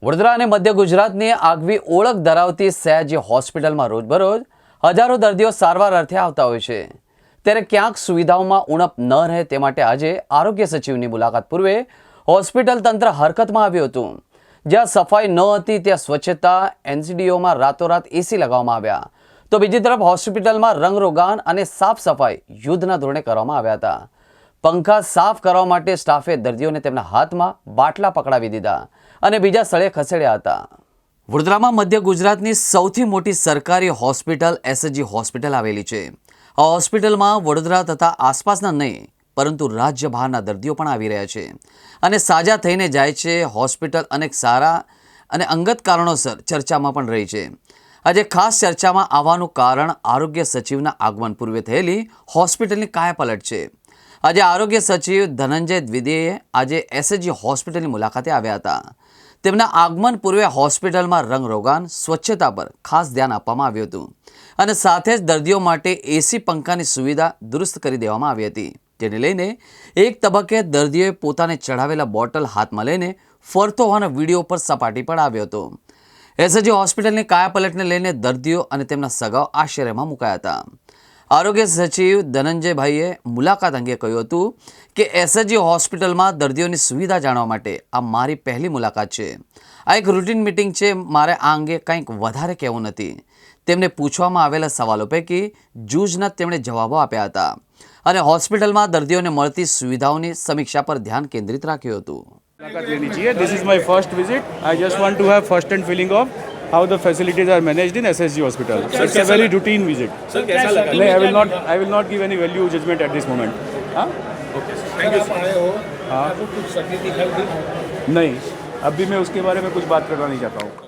વડોદરા અને મધ્ય ગુજરાતની આગવી ઓળખ ધરાવતી સયાજી હોસ્પિટલમાં રોજબરોજ હજારો દર્દીઓ સારવાર અર્થે આવતા હોય છે, ત્યારે ક્યાંક સુવિધાઓમાં ઉણપ ન રહે તે માટે આજે આરોગ્ય સચિવની મુલાકાત પૂર્વે હોસ્પિટલ તંત્ર હરકતમાં આવ્યું હતું। જ્યાં સફાઈ ન હતી ત્યાં સ્વચ્છતા એનસીડીઓમાં રાતોરાત એસી લગાવવામાં આવ્યા, તો બીજી તરફ હોસ્પિટલમાં રંગરોગાન અને સાફ સફાઈ યુદ્ધના ધોરણે કરવામાં આવ્યા હતા। પંખા સાફ કરવા માટે સ્ટાફે દર્દીઓને તેમના હાથમાં બાટલા પકડાવી દીધા અને બીજા સ્થળે ખસેડ્યા હતા। વડોદરામાં મધ્ય ગુજરાતની સૌથી મોટી સરકારી હોસ્પિટલ એસએસજી હોસ્પિટલ આવેલી છે। આ હોસ્પિટલમાં વડોદરા તથા આસપાસના નહીં પરંતુ રાજ્ય બહારના દર્દીઓ પણ આવી રહ્યા છે અને સાજા થઈને જાય છે। હોસ્પિટલ અનેક સારા અને અંગત કારણોસર ચર્ચામાં પણ રહી છે। આજે ખાસ ચર્ચામાં આવવાનું કારણ આરોગ્ય સચિવના આગમન પૂર્વે થયેલી હોસ્પિટલની કાયાપલટ છે। આજે આરોગ્ય સચિવ ધનંજય દ્વિવેદીએ આજે એસએસજી હોસ્પિટલની મુલાકાતે આવ્યા હતા। તેમના આગમન પૂર્વે હોસ્પિટલમાં રંગરોગાન સ્વચ્છતા પર ખાસ ધ્યાન આપવામાં આવ્યું હતું અને સાથે જ દર્દીઓ માટે એસી પંખાની સુવિધા દુરુસ્ત કરી દેવામાં આવી હતી, જેને લઈને એક તબક્કે દર્દીઓએ પોતાને ચઢાવેલા બોટલ હાથમાં લઈને ફરતો હોવાના વિડીયો પર સપાટી પર આવ્યો હતો। એસએસજી હોસ્પિટલની કાયાપલટને લઈને દર્દીઓ અને તેમના સગાઓ આશ્ચર્યમાં મુકાયા હતા। આરોગ્ય સચિવ ધનંજયભાઈએ મુલાકાત અંગે કહ્યું હતું કે એસએસજી હોસ્પિટલમાં દર્દીઓની સુવિધા જાણવા માટે આ મારી પહેલી મુલાકાત છે। આ એક રૂટીન મિટિંગ છે, મારે આ અંગે કંઈક વધારે કહેવું નથી। તેમને પૂછવામાં આવેલા સવાલો પૈકી જૂજના તેમણે જવાબો આપ્યા હતા અને હોસ્પિટલમાં દર્દીઓને મળતી સુવિધાઓની સમીક્ષા પર ધ્યાન કેન્દ્રિત રાખ્યું હતું। मुलाकात लेनी चाहिए। This is my first visit. I just want to have first hand feeling of how the facilities are managed in SSG hospital. So it's a very routine visit. Sir कैसा लगा? नहीं, I will not give any value judgment at this moment. हाँ? Okay thank you. आप आए हो, हाँ? आपको कुछ तकलीफ दिखाई दी? नहीं, अभी मैं उसके बारे में कुछ बात करना नहीं चाहता हूँ।